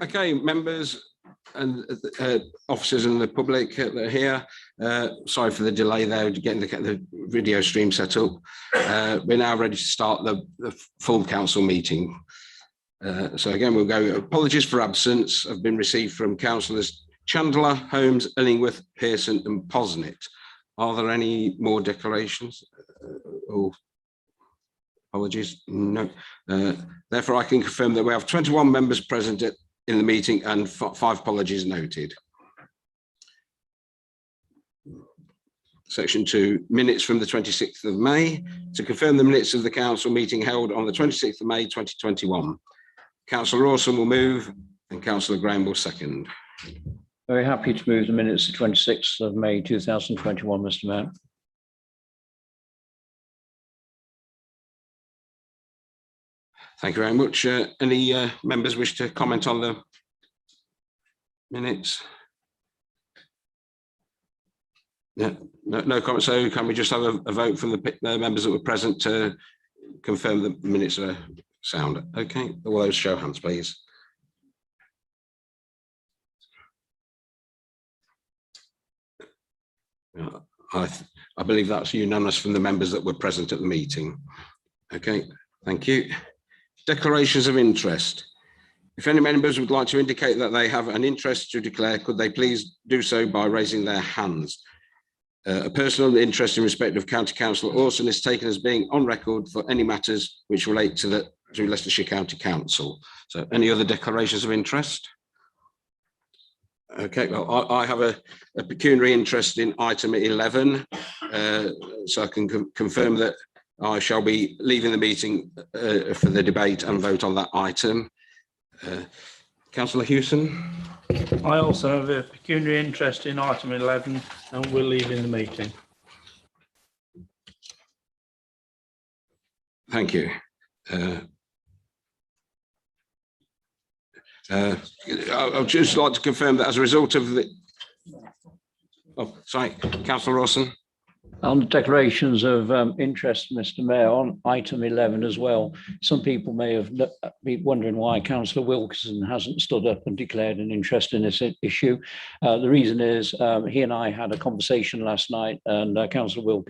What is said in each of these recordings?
Okay, members and officers and the public that are here, sorry for the delay there, getting the video stream set up. We're now ready to start the full council meeting. So again, we'll go. Apologies for absence have been received from councillors Chandler, Holmes, Illingworth, Pearson and Posnett. Are there any more declarations? Apologies, no. Therefore, I can confirm that we have 21 members present in the meeting and 5 apologies noted. Section 2, minutes from the 26th of May. To confirm the minutes of the council meeting held on the 26th of May 2021. Councillor Rawson will move and Councillor Graham will second. Very happy to move the minutes of 26th of May 2021, Mr. Mayor. Thank you very much. Any members wish to comment on the minutes? Yeah, no comment. So can we just have a vote from the members that were present to confirm the minutes are sound? Okay, all those show hands, please. I believe that's unanimous from the members that were present at the meeting. Okay, thank you. Declarations of interest. If any members would like to indicate that they have an interest to declare, could they please do so by raising their hands? A personal interest in respect of County Councillor Orson is taken as being on record for any matters which relate to Leicestershire County Council. So any other declarations of interest? Okay, well, I have a pecuniary interest in item 11, so I can confirm that I shall be leaving the meeting for the debate and vote on that item. Councillor Hewson? I also have a pecuniary interest in item 11 and will leave in the meeting. Thank you. I'd just like to confirm that as a result of the... Oh, sorry, Councillor Rawson. On the declarations of interest, Mr. Mayor, on item 11 as well, some people may have been wondering why Councillor Wilkinson hasn't stood up and declared an interest in this issue. The reason is he and I had a conversation last night, and Councillor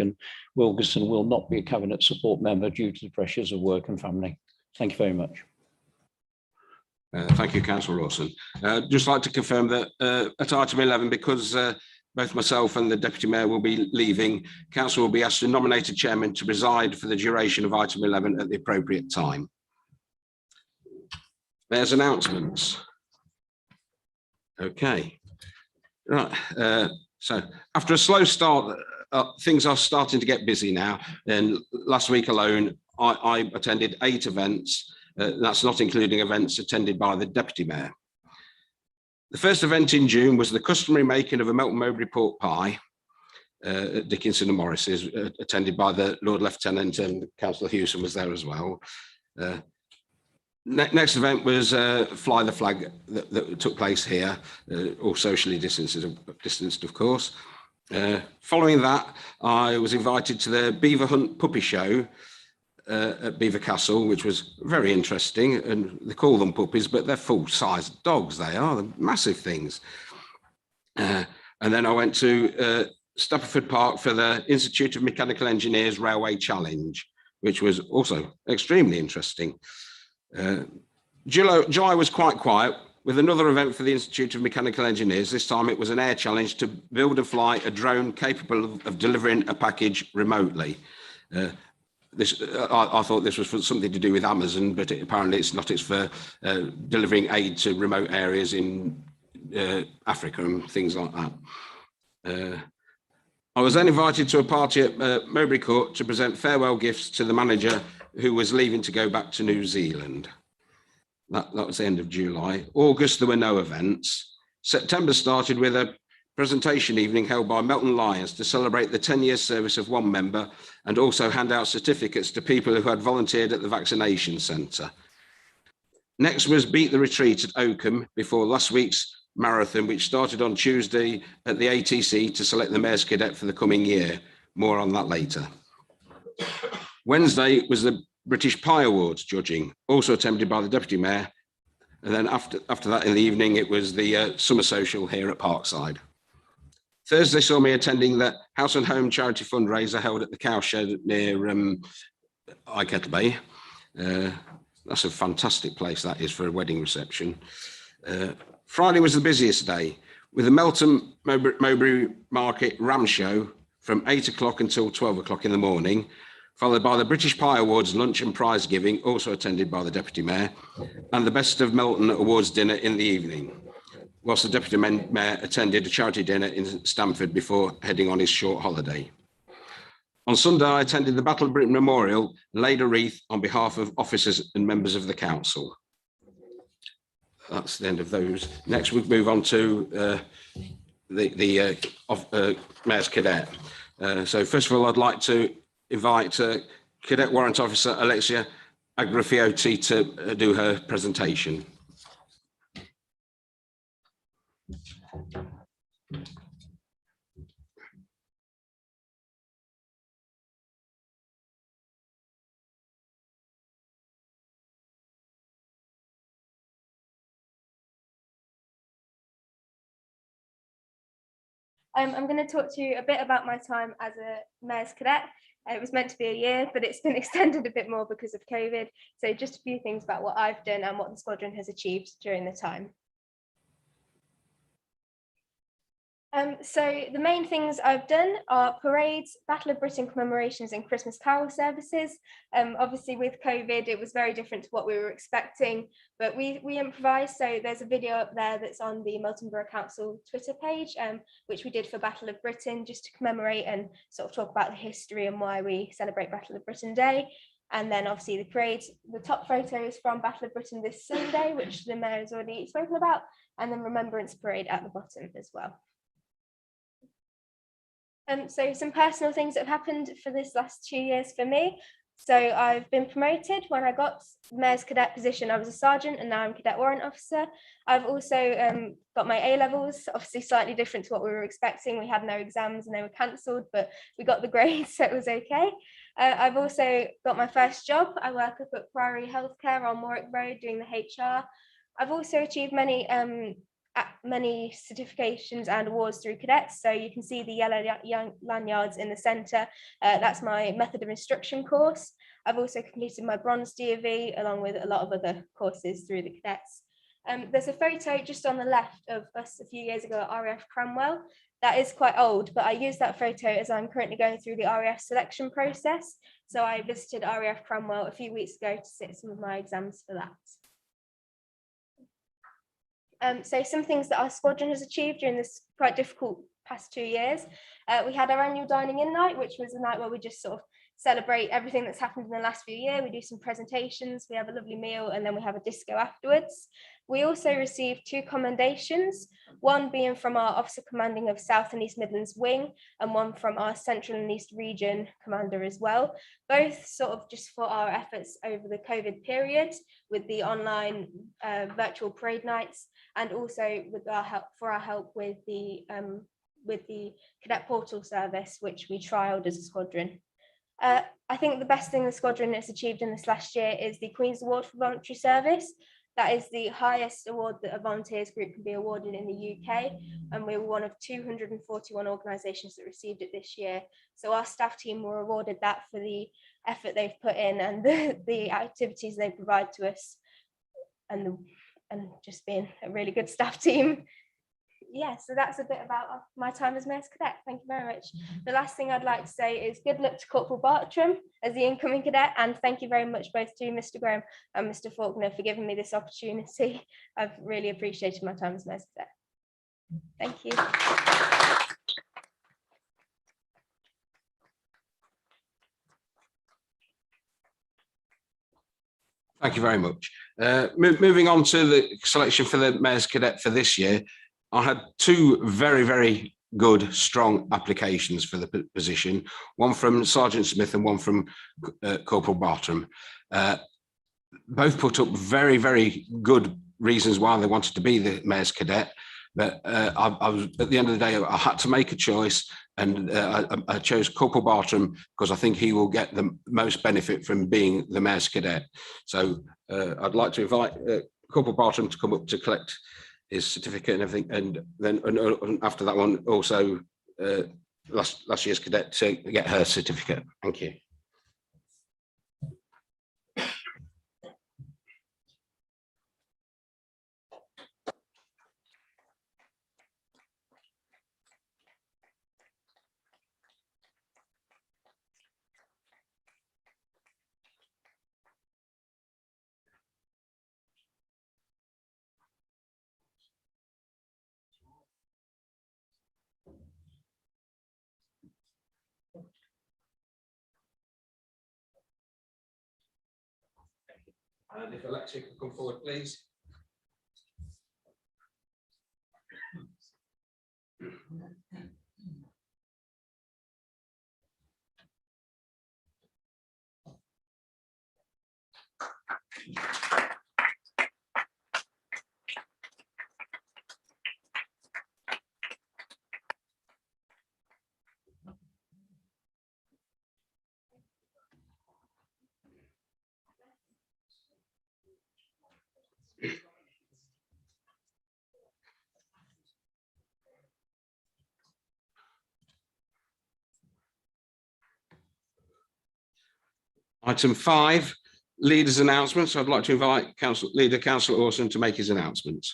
Wilkinson will not be a cabinet support member due to the pressures of work and family. Thank you very much. Thank you, Councillor Rawson. Just like to confirm that at item 11, because both myself and the Deputy Mayor will be leaving, Council will be asked to nominate a chairman to preside for the duration of item 11 at the appropriate time. Mayor's announcements. Okay. Right. So after a slow start, things are starting to get busy now. And last week alone, I attended 8 events. That's not including events attended by the Deputy Mayor. The first event in June was the customary making of a Melton Mowbray pork pie at Dickinson and Morris's, attended by the Lord Lieutenant, and Councillor Hewson was there as well. Next event was Fly the Flag that took place here, all socially distanced, of course. Following that, I was invited to the Beaver Hunt Puppy Show at Beaver Castle, which was very interesting, and they call them puppies, but they're full-size dogs. They're massive things. And then I went to Stafford Park for the Institute of Mechanical Engineers Railway Challenge, which was also extremely interesting. July was quite quiet, with another event for the Institute of Mechanical Engineers. This time it was an air challenge to build and fly a drone capable of delivering a package remotely. I thought this was for something to do with Amazon, but apparently it's not. It's for delivering aid to remote areas in Africa and things like that. I was then invited to a party at Mowbray Court to present farewell gifts to the manager who was leaving to go back to New Zealand. That was the end of July. August, there were no events. September started with a presentation evening held by Melton Lions to celebrate the 10-year service of one member and also hand out certificates to people who had volunteered at the vaccination centre. Next was Beat the Retreat at Oakham before last week's marathon, which started on Tuesday at the ATC to select the Mayor's Cadet for the coming year. More on that later. Wednesday was the British Pie Awards judging, also attended by the Deputy Mayor, And then after that in the evening, it was the summer social here at Parkside. Thursday saw me attending the House and Home charity fundraiser held at the Cowshed near Kettle Bay. That's a fantastic place, that is, for a wedding reception. Friday was the busiest day, with the Melton Mowbray Market Ram Show from 8 o'clock until 12 o'clock in the morning, followed by the British Pie Awards lunch and prize giving, also attended by the Deputy Mayor, and the Best of Melton Awards dinner in the evening, whilst the Deputy Mayor attended a charity dinner in Stamford before heading on his short holiday. On Sunday, I attended the Battle of Britain Memorial, laid a wreath on behalf of officers and members of the council. That's the end of those. Next, we move on to the Mayor's Cadet. So first of all, I'd like to invite Cadet Warrant Officer Alexia Agrafiotti to do her presentation. I'm going to talk to you a bit about my time as a Mayor's Cadet. It was meant to be a year, but it's been extended a bit more because of COVID. So just a few things about what I've done and what the squadron has achieved during the time. So the main things I've done are parades, Battle of Britain commemorations and Christmas Carol services. Obviously with COVID, it was very different to what we were expecting, but we improvised. So there's a video up there that's on the Melton Borough Council Twitter page, which we did for Battle of Britain, just to commemorate and sort of talk about the history and why we celebrate Battle of Britain Day. And then obviously the parade, the top photo is from Battle of Britain this Sunday, which the Mayor has already spoken about, and then Remembrance Parade at the bottom as well. So some personal things that have happened for this last 2 years for me. So I've been promoted. When I got the Mayor's Cadet position, I was a sergeant, and now I'm Cadet Warrant Officer. I've also got my A-levels, obviously slightly different to what we were expecting. We had no exams and they were cancelled, but we got the grades, so it was okay. I've also got my first job. I work up at Priory Healthcare on Warwick Road doing the HR. I've also achieved many certifications and awards through cadets. So you can see the yellow lanyards in the centre. That's my method of instruction course. I've also completed my bronze DOV along with a lot of other courses through the cadets. There's a photo just on the left of us a few years ago at RAF Cranwell. That is quite old, but I use that photo as I'm currently going through the RAF selection process. So I visited RAF Cranwell a few weeks ago to sit some of my exams for that. So some things that our squadron has achieved during this quite difficult past 2 years. We had our annual dining in night, which was a night where we just sort of celebrate everything that's happened in the last few years. We do some presentations, we have a lovely meal, and then we have a disco afterwards. We also received 2 commendations, one being from our Officer Commanding of South and East Midlands Wing, and one from our Central and East Region Commander as well. Both sort of just for our efforts over the COVID period with the online virtual parade nights, and also with our help with the Cadet Portal service, which we trialled as a squadron. I think the best thing the squadron has achieved in this last year is the Queen's Award for Voluntary Service. That is the highest award that a volunteers group can be awarded in the UK, and we were one of 241 organisations that received it this year. So our staff team were awarded that for the effort they've put in and the activities they provide to us, and just being a really good staff team. Yeah, so that's a bit about my time as Mayor's Cadet. Thank you very much. The last thing I'd like to say is good luck to Corporal Bartram as the incoming cadet, and thank you very much both to Mr. Graham and Mr. Faulkner for giving me this opportunity. I've really appreciated my time as Mayor's Cadet. Thank you. Thank you very much. Moving on to the selection for the Mayor's Cadet for this year, I had 2 very, very good, strong applications for the position, one from Sergeant Smith and one from Corporal Bartram. Both put up very, very good reasons why they wanted to be the Mayor's Cadet. But I was, at the end of the day, I had to make a choice, and I chose Corporal Bartram because I think he will get the most benefit from being the Mayor's Cadet. So I'd like to invite Corporal Barton to come up to collect his certificate and everything, and then and after that one also last year's cadet to get her certificate. Thank you. And if Alexa could come forward, please. Item 5, leaders' announcements. I'd like to invite Councillor Orson to make his announcements.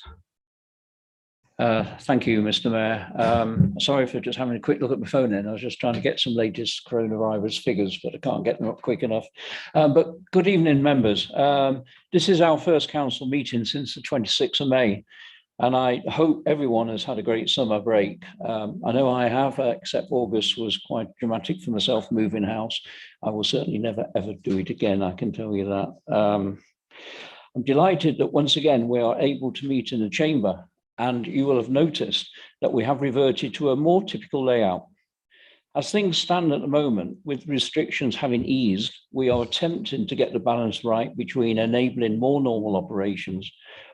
Thank you, Mr. Mayor. Sorry for just having a quick look at my phone then. I was just trying to get some latest coronavirus figures, but I can't get them up quick enough. But good evening, members. This is our first council meeting since the 26th of May. And I hope everyone has had a great summer break. I know I have, except August was quite dramatic for myself moving house. I will certainly never, ever do it again, I can tell you that. I'm delighted that once again we are able to meet in the chamber, and you will have noticed that we have reverted to a more typical layout. As things stand at the moment, with restrictions having eased, we are attempting to get the balance right between enabling more normal operations,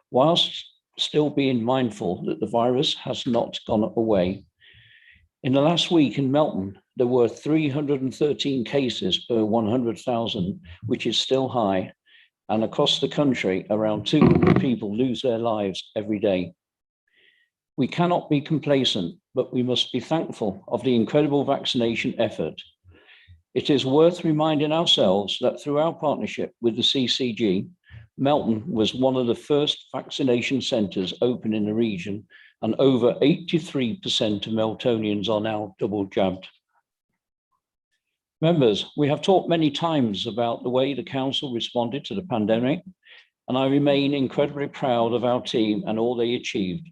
whilst still being mindful that the virus has not gone away. In the last week in Melbourne, there were 313 cases per 100,000, which is still high. And across the country, around 200 people lose their lives every day. We cannot be complacent, but we must be thankful of the incredible vaccination effort. It is worth reminding ourselves that through our partnership with the CCG, Melbourne was one of the first vaccination centres open in the region, and over 83% of Meltonians are now double jabbed. Members, we have talked many times about the way the council responded to the pandemic, and I remain incredibly proud of our team and all they achieved.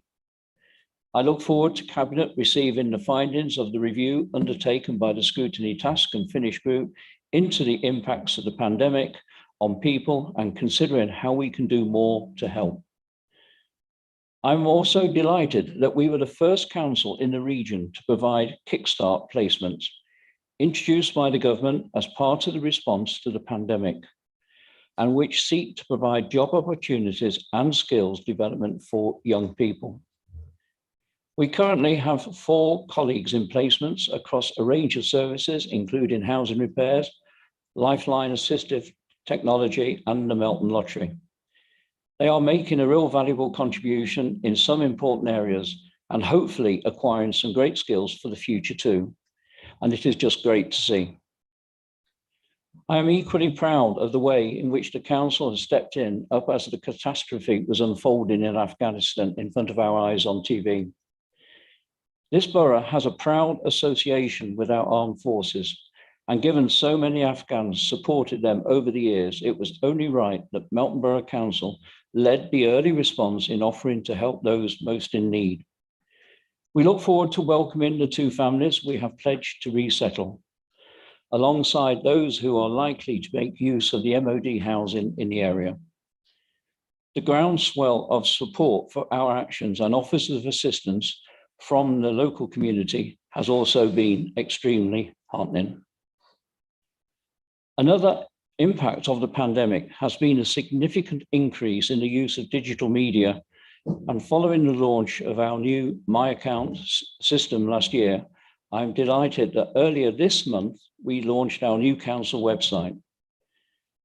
I look forward to Cabinet receiving the findings of the review undertaken by the Scrutiny Task and Finish Group into the impacts of the pandemic on people and considering how we can do more to help. I'm also delighted that we were the first council in the region to provide Kickstart placements, introduced by the government as part of the response to the pandemic, and which seek to provide job opportunities and skills development for young people. We currently have 4 colleagues in placements across a range of services, including housing repairs, lifeline assistive technology, and the Melbourne Lottery. They are making a real valuable contribution in some important areas and hopefully acquiring some great skills for the future too. And it is just great to see. I am equally proud of the way in which the council has stepped in up as the catastrophe was unfolding in Afghanistan in front of our eyes on TV. This borough has a proud association with our armed forces, and given so many Afghans supported them over the years, it was only right that Melbourne Borough Council led the early response in offering to help those most in need. We look forward to welcoming the 2 families we have pledged to resettle, alongside those who are likely to make use of the MOD housing in the area. The groundswell of support for our actions and offers of assistance from the local community has also been extremely heartening. Another impact of the pandemic has been a significant increase in the use of digital media, and following the launch of our new My Account system last year, I'm delighted that earlier this month, we launched our new council website.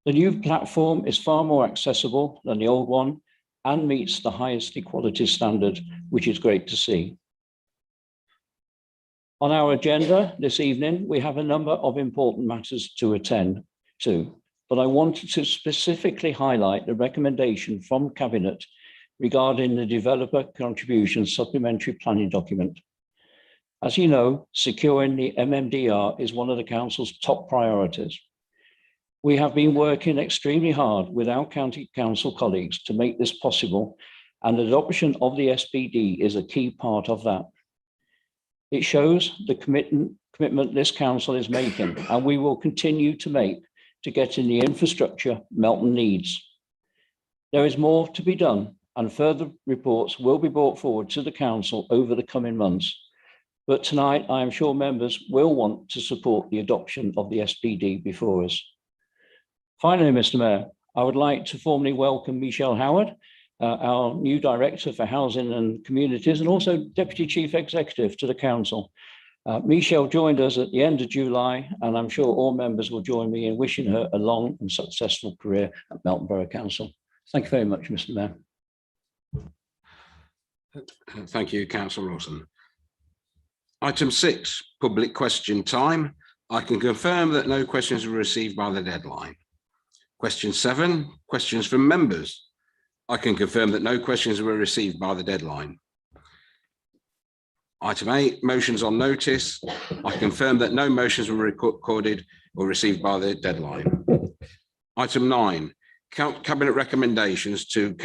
The new platform is far more accessible than the old one, and meets the highest equality standard, which is great to see. On our agenda this evening, we have a number of important matters to attend to, but I wanted to specifically highlight the recommendation from Cabinet regarding the Developer Contributions Supplementary Planning Document. As you know, securing the MMDR is one of the Council's top priorities. We have been working extremely hard with our County Council colleagues to make this possible, and adoption of the SPD is a key part of that. It shows the commitment this Council is making, and we will continue to make to get in the infrastructure Melton needs. There is more to be done, and further reports will be brought forward to the Council over the coming months. But tonight, I am sure members will want to support the adoption of the SPD before us. Finally, Mr. Mayor, I would like to formally welcome Michelle Howard, our new Director for Housing and Communities, and also Deputy Chief Executive to the Council. Michelle joined us at the end of July, and I'm sure all members will join me in wishing her a long and successful career at Melton Borough Council. Thank you very much, Mr. Mayor. Thank you, Councillor Rawson. Item 6, public question time. I can confirm that no questions were received by the deadline. Question 7, questions from members. I can confirm that no questions were received by the deadline. Item 8, motions on notice. I confirm that no motions were recorded or received by the deadline. Item 9, Cabinet recommendations to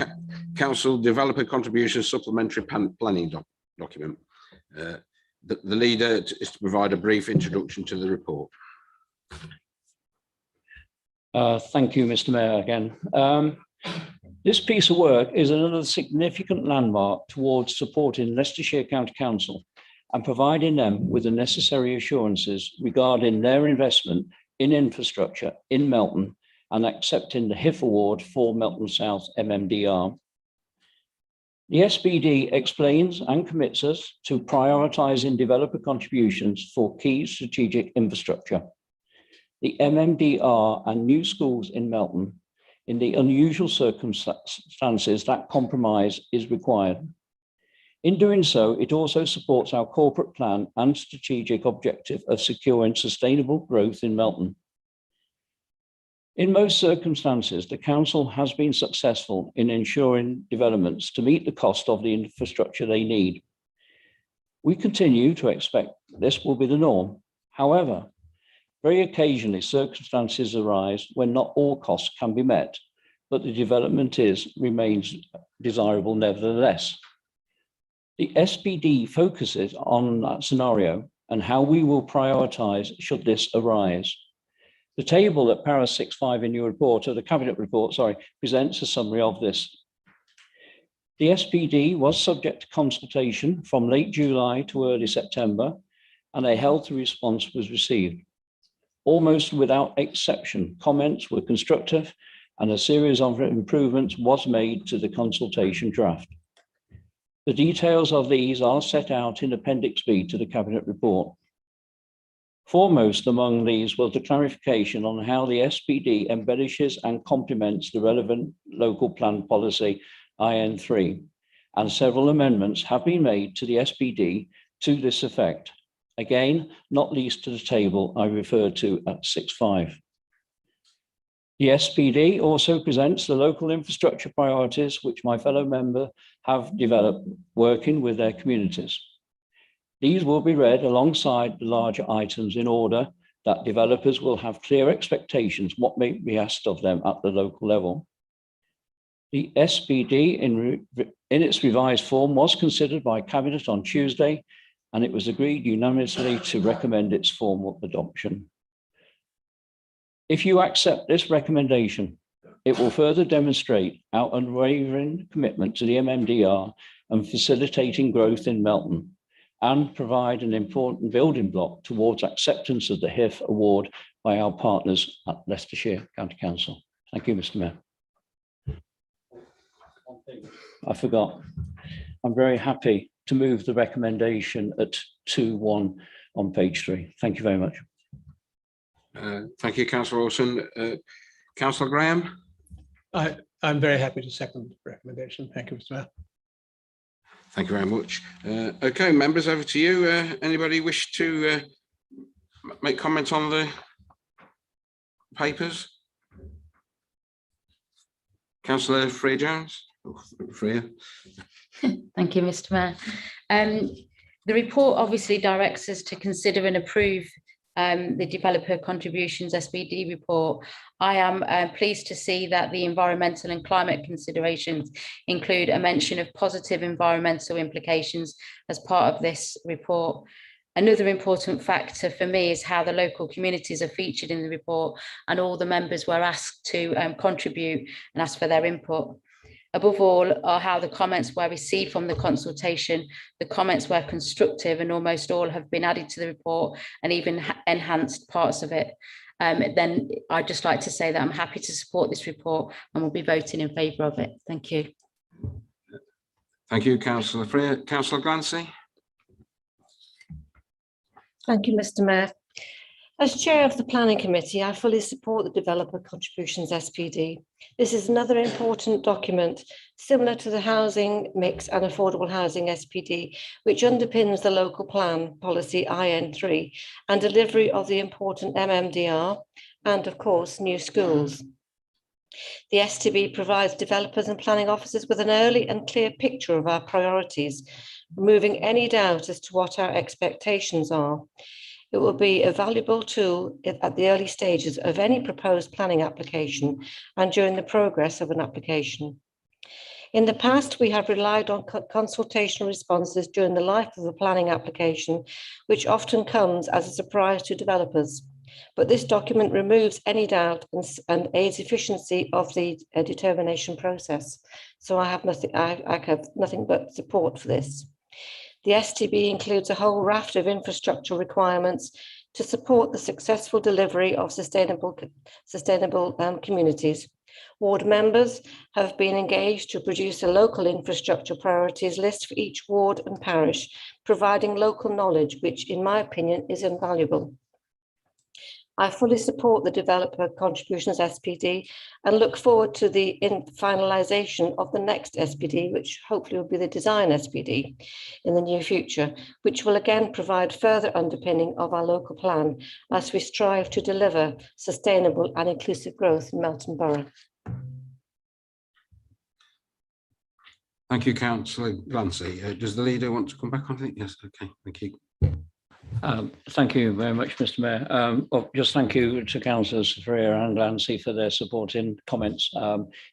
Council Developer Contributions Supplementary Planning Document. The leader is to provide a brief introduction to the report. Thank you, Mr. Mayor, again. This piece of work is another significant landmark towards supporting Leicestershire County Council and providing them with the necessary assurances regarding their investment in infrastructure in Melton and accepting the HIF award for Melton South MMDR. The SPD explains and commits us to prioritising developer contributions for key strategic infrastructure. The MMDR and new schools in Melton, in the unusual circumstances that compromise is required. In doing so, it also supports our corporate plan and strategic objective of securing sustainable growth in Melton. In most circumstances, the Council has been successful in ensuring developments to meet the cost of the infrastructure they need. We continue to expect this will be the norm. However, very occasionally circumstances arise when not all costs can be met, but the development remains desirable nevertheless. The SPD focuses on that scenario and how we will prioritise should this arise. The table at para 6.5 in your report, or the Cabinet report, presents a summary of this. The SPD was subject to consultation from late July to early September, and a healthy response was received. Almost without exception, comments were constructive, and a series of improvements was made to the consultation draft. The details of these are set out in Appendix B to the Cabinet report. Foremost among these was the clarification on how the SPD embellishes and complements the relevant local plan policy IN3, and several amendments have been made to the SPD to this effect. Again, not least to the table I referred to at 6.5. The SPD also presents the local infrastructure priorities which my fellow members have developed working with their communities. These will be read alongside the larger items in order that developers will have clear expectations what may be asked of them at the local level. The SPD in its revised form was considered by Cabinet on Tuesday, and it was agreed unanimously to recommend its formal adoption. If you accept this recommendation, it will further demonstrate our unwavering commitment to the MMDR and facilitating growth in Melton, and provide an important building block towards acceptance of the HIF award by our partners at Leicestershire County Council. Thank you, Mr. Mayor. One thing I forgot. I'm very happy to move the recommendation at 2.1 on page 3. Thank you very much. Thank you, Councillor Wilson. Councillor Graham. I'm very happy to second the recommendation. Thank you, Mr. Mayor. Thank you very much. Okay, members, over to you. Anybody wish to make comment on the papers? Councillor Freer-Jones? Freer. Thank you, Mr. Mayor. The report obviously directs us to consider and approve the Developer Contributions Spd report. I am pleased to see that the environmental and climate considerations include a mention of positive environmental implications as part of this report. Another important factor for me is how the local communities are featured in the report, and all the members were asked to contribute and ask for their input. Above all, are how the comments were received from the consultation. The comments were constructive and almost all have been added to the report and even enhanced parts of it. Then I'd just like to say that I'm happy to support this report and will be voting in favour of it. Thank you. Thank you, Councillor Freer. Councillor Glancy. Thank you, Mr. Mayor. As Chair of the Planning Committee, I fully support the Developer Contributions Spd. This is another important document similar to the Housing Mix and Affordable Housing Spd, which underpins the local plan policy IN3 and delivery of the important MMDR and, of course, new schools. The STB provides developers and planning officers with an early and clear picture of our priorities, removing any doubt as to what our expectations are. It will be a valuable tool at the early stages of any proposed planning application and during the progress of an application. In the past, we have relied on consultation responses during the life of a planning application, which often comes as a surprise to developers. But this document removes any doubt and aids efficiency of the determination process. So I have nothing but support for this. The STB includes a whole raft of infrastructure requirements to support the successful delivery of sustainable communities. Ward members have been engaged to produce a local infrastructure priorities list for each ward and parish, providing local knowledge, which in my opinion is invaluable. I fully support the Developer Contributions Spd and look forward to the finalisation of the next Spd, which hopefully will be the Design Spd in the near future, which will again provide further underpinning of our local plan as we strive to deliver sustainable and inclusive growth in Melton Borough. Thank you, Councillor Glancy. Does the leader want to come back on it? Yes, okay, thank you. Thank you very much, Mr. Mayor. Just thank you to Councillors Freer and Glancy for their supporting comments.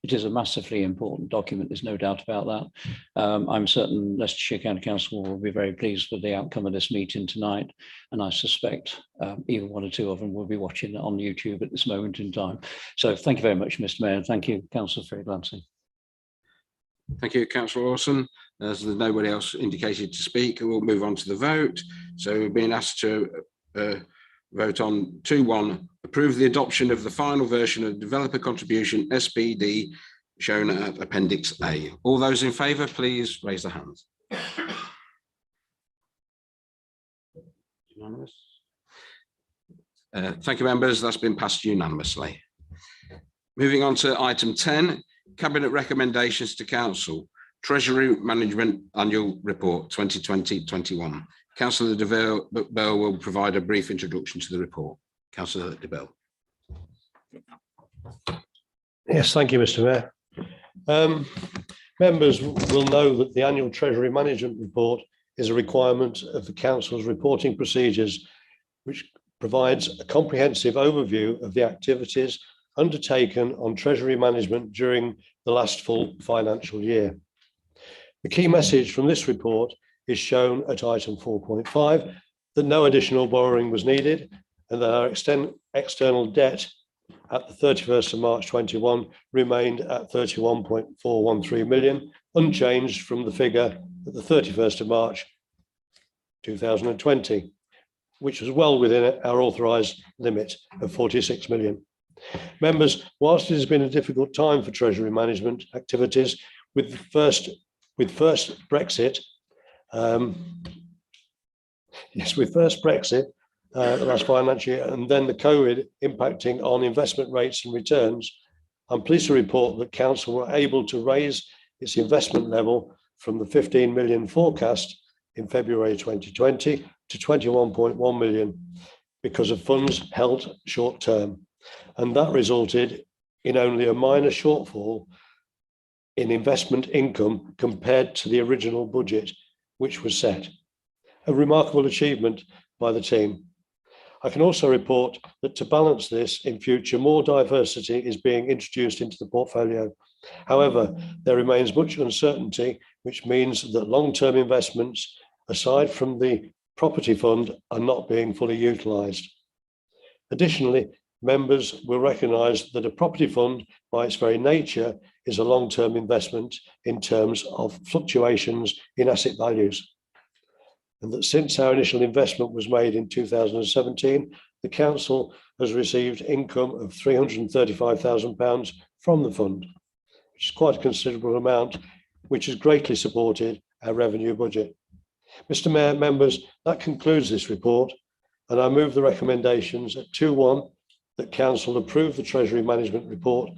It is a massively important document, there's no doubt about that. I'm certain Leicestershire County Council will be very pleased with the outcome of this meeting tonight, and I suspect even one or two of them will be watching it on YouTube at this moment in time. So thank you very much, Mr. Mayor, and thank you, Councillor Freer Glancy. Thank you, Councillor Lawson. As there's nobody else indicated to speak, we'll move on to the vote. So we're being asked to vote on 2.1, approve the adoption of the final version of Developer Contribution Spd shown at Appendix A. All those in favour, please raise their hands. Unanimous. Thank you, members. That's been passed unanimously. Moving on to item 10. Cabinet recommendations to Council, Treasury Management Annual Report 2020-21. Councillor de Bell will provide a brief introduction to the report. Councillor de Bell. Yes, thank you, Mr. Mayor. Members will know that the annual Treasury Management Report is a requirement of the Council's reporting procedures, which provides a comprehensive overview of the activities undertaken on Treasury management during the last full financial year. The key message from this report is shown at item 4.5, that no additional borrowing was needed and that our external debt at the 31st of March 21 remained at 31.413 million, unchanged from the figure at the 31st of March 2020, which was well within our authorised limit of 46 million. Members, whilst it has been a difficult time for Treasury management activities with first Brexit, the last financial year, and then the COVID impacting on investment rates and returns, I'm pleased to report that council were able to raise its investment level from the 15 million forecast in February 2020 to 21.1 million because of funds held short term. And that resulted in only a minor shortfall in investment income compared to the original budget, which was set. A remarkable achievement by the team. I can also report that to balance this in future, more diversity is being introduced into the portfolio. However, there remains much uncertainty, which means that long-term investments, aside from the property fund, are not being fully utilised. Additionally, members will recognise that a property fund, by its very nature, is a long-term investment in terms of fluctuations in asset values. And that since our initial investment was made in 2017, the council has received income of £335,000 from the fund, which is quite a considerable amount, which has greatly supported our revenue budget. Mr. Mayor, members, that concludes this report, and I move the recommendations at 2.1 that council approve the Treasury Management Report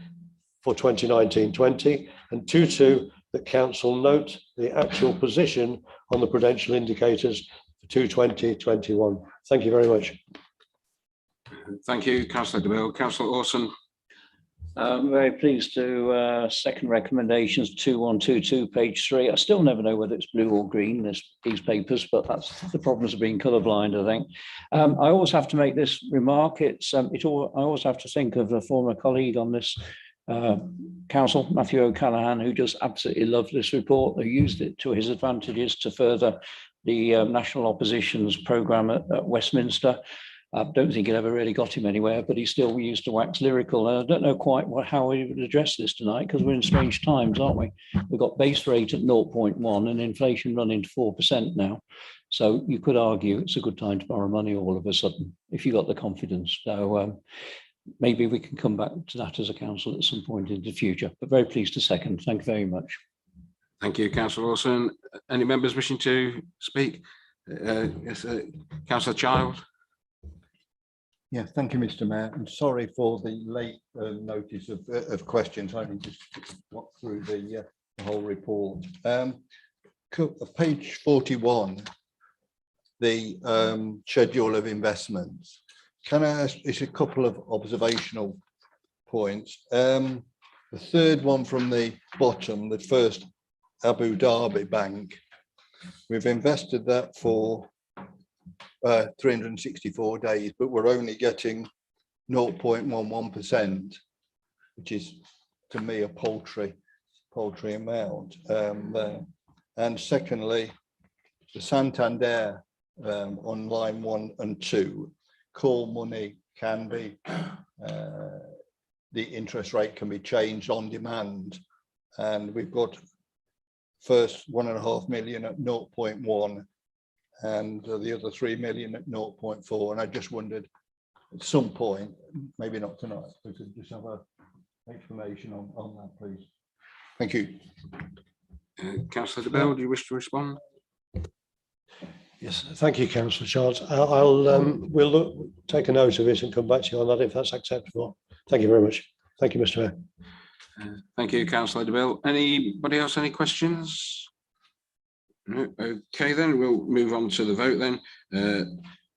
for 2019-20, and 2.2 that council note the actual position on the prudential indicators for 2020-21. Thank you very much. Thank you, Councillor DeMille. Councillor Orson. I'm very pleased to second recommendations 2122, page 3. I still never know whether it's blue or green, these papers, but that's the problems of being colourblind, I think. I always have to make this remark. I always have to think of a former colleague on this council, Matthew O'Callaghan, who just absolutely loved this report, who used it to his advantages to further the National Opposition's programme at Westminster. I don't think it ever really got him anywhere, but he still used to wax lyrical. And I don't know quite how we would address this tonight, because we're in strange times, aren't we? We've got base rate at 0.1 and inflation running to 4% now. So you could argue it's a good time to borrow money all of a sudden, if you got the confidence. So maybe we can come back to that as a council at some point in the future, but very pleased to second. Thank you very much. Thank you, Councillor Wilson. Any members wishing to speak? Yes, Councillor Child. Yeah, thank you, Mr. Mayor. I'm sorry for the late notice of questions. I only just walked through the whole report. Page 41, the schedule of investments. Can I ask, it's a couple of observational points. The third one from the bottom, the first Abu Dhabi Bank, we've invested that for 364 days, but we're only getting 0.11%, which is to me a paltry amount there. And secondly, the Santander on line 1 and 2, call money can be, the interest rate can be changed on demand, and we've got first 1.5 million at 0.1 and the other 3 million at 0.4, and I just wondered at some point, maybe not tonight, we could just have a explanation on that, please. Thank you. Councillor DeBell, do you wish to respond? Yes, thank you, Councillor Charles. We'll take a note of it and come back to you on that if that's acceptable. Thank you very much. Thank you, Mr. Mayor. Thank you, Councillor DeBell. Anybody else, any questions? No. Okay, then we'll move on to the vote then.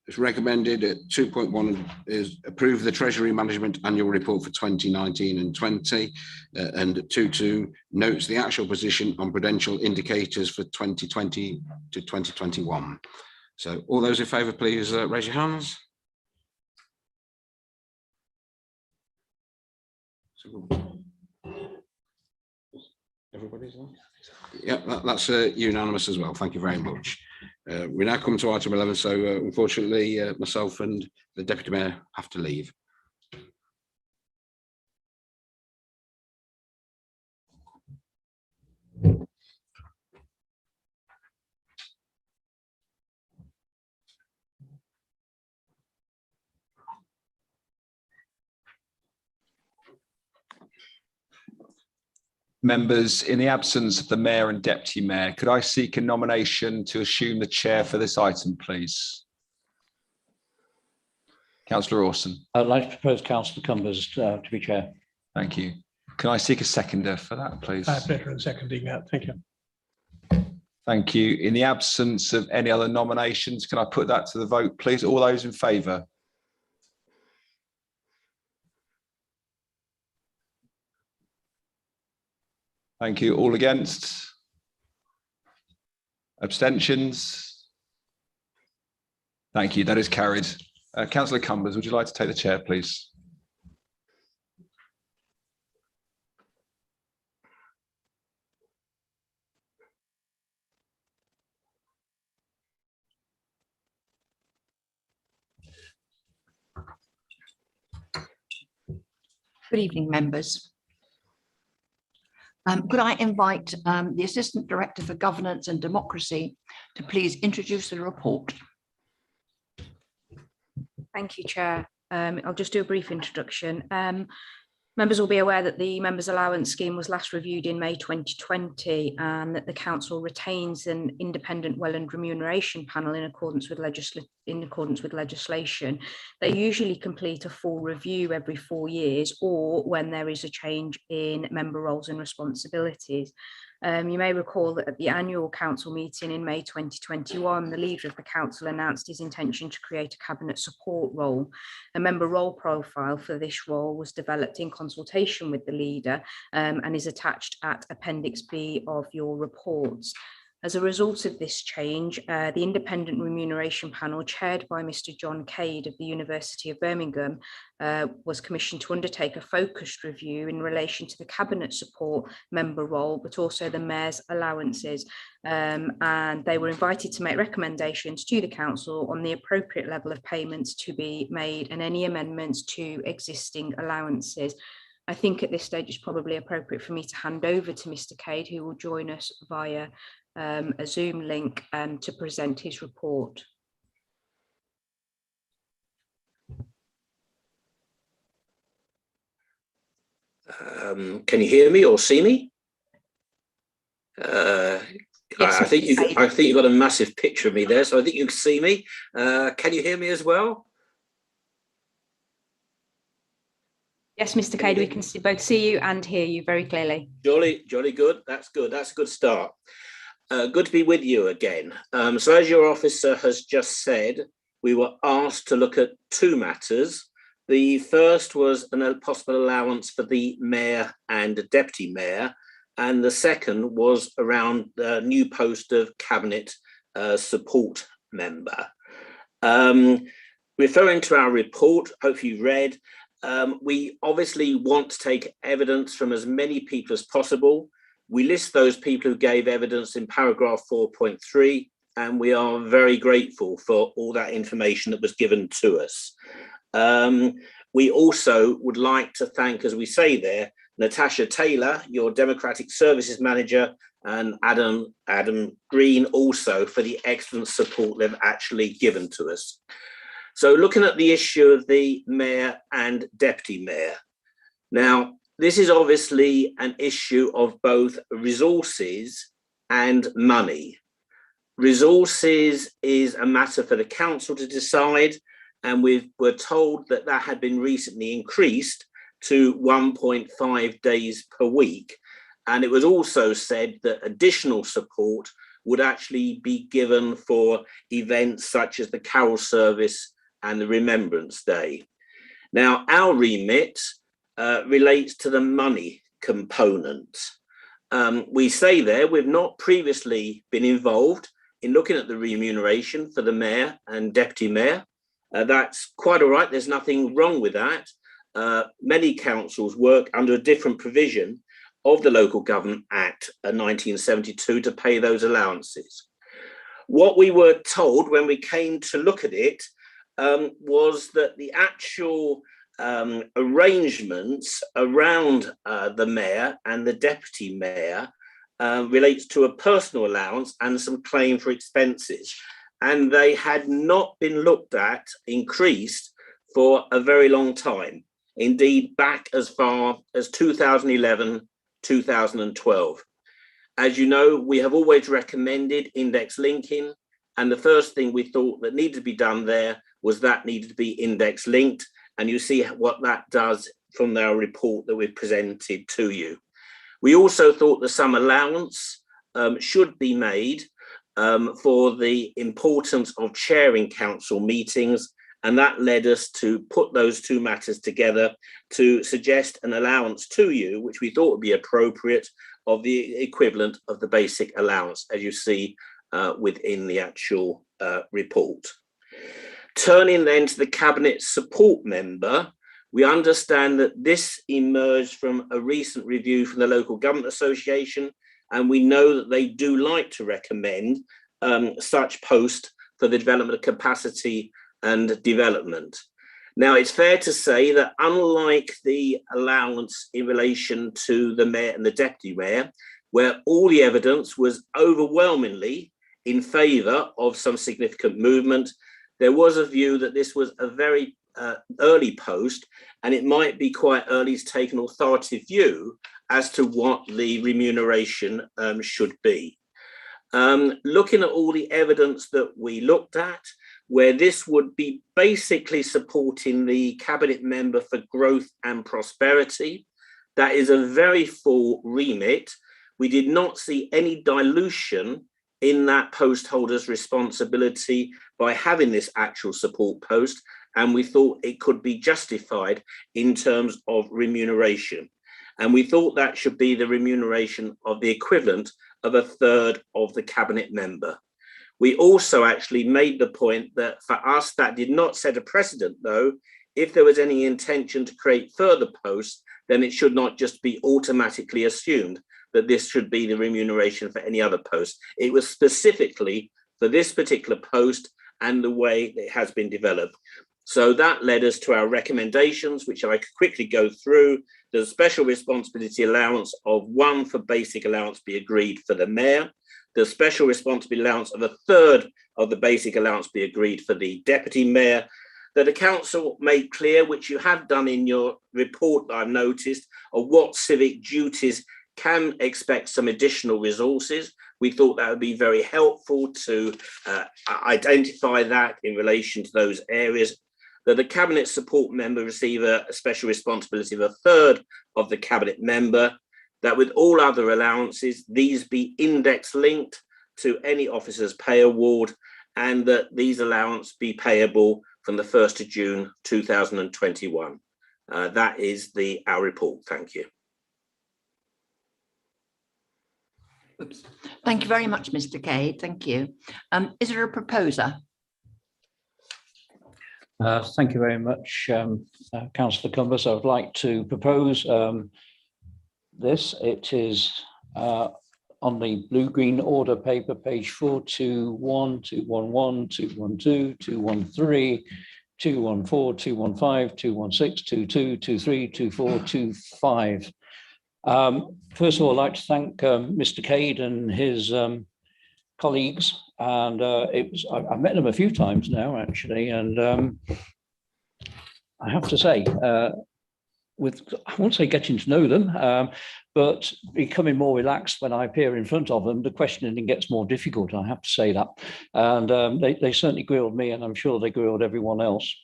It's recommended at 2.1 is approve the Treasury Management Annual Report for 2019 and 20, and 2.2 notes the actual position on prudential indicators for 2020 to 2021. So all those in favour, please raise your hands. Everybody's on? Yeah, that's unanimous as well. Thank you very much. We now come to item 11. So unfortunately, myself and the Deputy Mayor have to leave. Members, in the absence of the Mayor and Deputy Mayor, could I seek a nomination to assume the chair for this item, please? Councillor Orson. I'd like to propose Councillor Cumbers to be chair. Thank you. Can I seek a seconder for that, please? Pleasure in seconding that. Thank you. Thank you. In the absence of any other nominations, can I put that to the vote, please? All those in favour? Thank you. All against? Abstentions? Thank you. That is carried. Councillor Cumbers, would you like to take the chair, please? Good evening, members. Could I invite the Assistant Director for Governance and Democracy to please introduce the report? Thank you, Chair. I'll just do a brief introduction. Members will be aware that the Members' Allowance Scheme was last reviewed in May 2020 and that the Council retains an independent well and remuneration panel in accordance with legislation. They usually complete a full review every 4 years or when there is a change in member roles and responsibilities. You may recall that at the annual council meeting in May 2021, the leader of the council announced his intention to create a cabinet support role. A member role profile for this role was developed in consultation with the leader and is attached at Appendix B of your reports. As a result of this change, the Independent Remuneration Panel, chaired by Mr. John Cade of the University of Birmingham, was commissioned to undertake a focused review in relation to the cabinet support member role, but also the mayor's allowances. And they were invited to make recommendations to the council on the appropriate level of payments to be made and any amendments to existing allowances. I think at this stage it's probably appropriate for me to hand over to Mr. Cade, who will join us via a Zoom link to present his report. Can you hear me or see me? Yes, I think you've got a massive picture of me there, so I think you can see me. Can you hear me as well? Yes, Mr. Cade, we can both see you and hear you very clearly. Jolly good. That's good. That's a good start. Good to be with you again. So as your officer has just said, we were asked to look at two matters. The first was a possible allowance for the mayor and deputy mayor, and the second was around the new post of cabinet support member. Referring to our report, hope you read, we obviously want to take evidence from as many people as possible. We list those people who gave evidence in paragraph 4.3, and we are very grateful for all that information that was given to us. We also would like to thank, as we say there, Natasha Taylor, your Democratic Services Manager, and Adam Green also for the excellent support they've actually given to us. So looking at the issue of the mayor and deputy mayor. Now, this is obviously an issue of both resources and money. Resources is a matter for the council to decide, and we were told that that had been recently increased to 1.5 days per week. And it was also said that additional support would actually be given for events such as the Carol Service and the Remembrance Day. Now, our remit relates to the money component. We say there we've not previously been involved in looking at the remuneration for the mayor and deputy mayor. That's quite all right. There's nothing wrong with that. Many councils work under a different provision of the Local Government Act 1972 to pay those allowances. What we were told when we came to look at it was that the actual arrangements around the mayor and the deputy mayor relates to a personal allowance and some claim for expenses. And they had not been looked at, increased for a very long time. Indeed, back as far as 2011, 2012. As you know, we have always recommended index linking. And the first thing we thought that needed to be done there was that needed to be index linked. And you see what that does from our report that we've presented to you. We also thought that some allowance should be made for the importance of chairing council meetings, and that led us to put those two matters together to suggest an allowance to you, which we thought would be appropriate, of the equivalent of the basic allowance, as you see within the actual report. Turning then to the Cabinet support member, we understand that this emerged from a recent review from the Local Government Association, and we know that they do like to recommend such post for the development of capacity and development. Now, it's fair to say that unlike the allowance in relation to the mayor and the deputy mayor, where all the evidence was overwhelmingly in favour of some significant movement, there was a view that this was a very early post, and it might be quite early to take an authoritative view as to what the remuneration should be. Looking at all the evidence that we looked at, where this would be basically supporting the Cabinet member for growth and prosperity, that is a very full remit. We did not see any dilution in that post holder's responsibility by having this actual support post, and we thought it could be justified in terms of remuneration. And we thought that should be the remuneration of the equivalent of a third of the Cabinet member. We also actually made the point that for us, that did not set a precedent, though. If there was any intention to create further posts, then it should not just be automatically assumed that this should be the remuneration for any other post. It was specifically for this particular post and the way it has been developed. So that led us to our recommendations, which I could quickly go through. The special responsibility allowance of 1 for basic allowance be agreed for the mayor. The special responsibility allowance of a third of the basic allowance be agreed for the deputy mayor. That the council made clear, which you have done in your report that I've noticed, of what civic duties can expect some additional resources. We thought that would be very helpful to identify that in relation to those areas. That the Cabinet support member receive a special responsibility of a third of the Cabinet member. That with all other allowances, these be index linked to any officer's pay award, and that these allowances be payable from the 1st of June 2021. That is our report. Thank you. Oops. Thank you very much, Mr. Cade. Thank you. Is there a proposer? Thank you very much, Councillor Cumbers. I would like to propose this. It is on the blue-green order paper, page 421, 211, 212, 213, 214, 215, 216, 22, 23, 24, 25. First of all, I'd like to thank Mr. Cade and his colleagues, and I've met them a few times now, actually, and I have to say, I won't say getting to know them, but becoming more relaxed when I appear in front of them, the questioning gets more difficult, I have to say that. And they certainly grilled me, and I'm sure they grilled everyone else.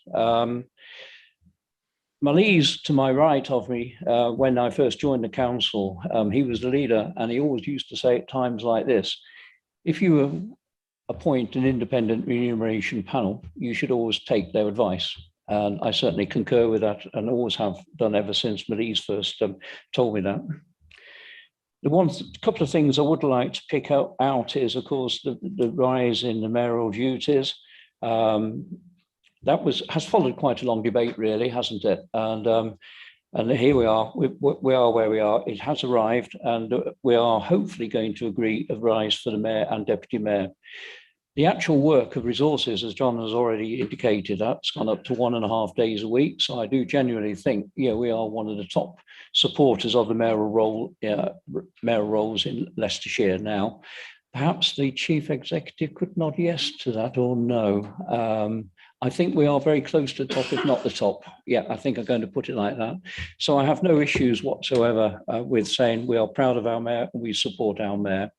Malise, to my right of me, when I first joined the council, he was the leader, and he always used to say at times like this: if you appoint an independent remuneration panel, you should always take their advice. And I certainly concur with that, and always have done ever since Malise first told me that. The couple of things I would like to pick out is, of course, the rise in the mayoral duties. That has followed quite a long debate, really, hasn't it? And here we are. We are where we are. It has arrived, and we are hopefully going to agree a rise for the mayor and deputy mayor. The actual work of resources, as John has already indicated, that's gone up to 1.5 days a week. So I do genuinely think, yeah, we are one of the top supporters of the mayoral roles in Leicestershire now. Perhaps the chief executive could nod yes to that or no. I think we are very close to the top, if not the top. Yeah, I think I'm going to put it like that. So I have no issues whatsoever with saying we are proud of our mayor and we support our mayor.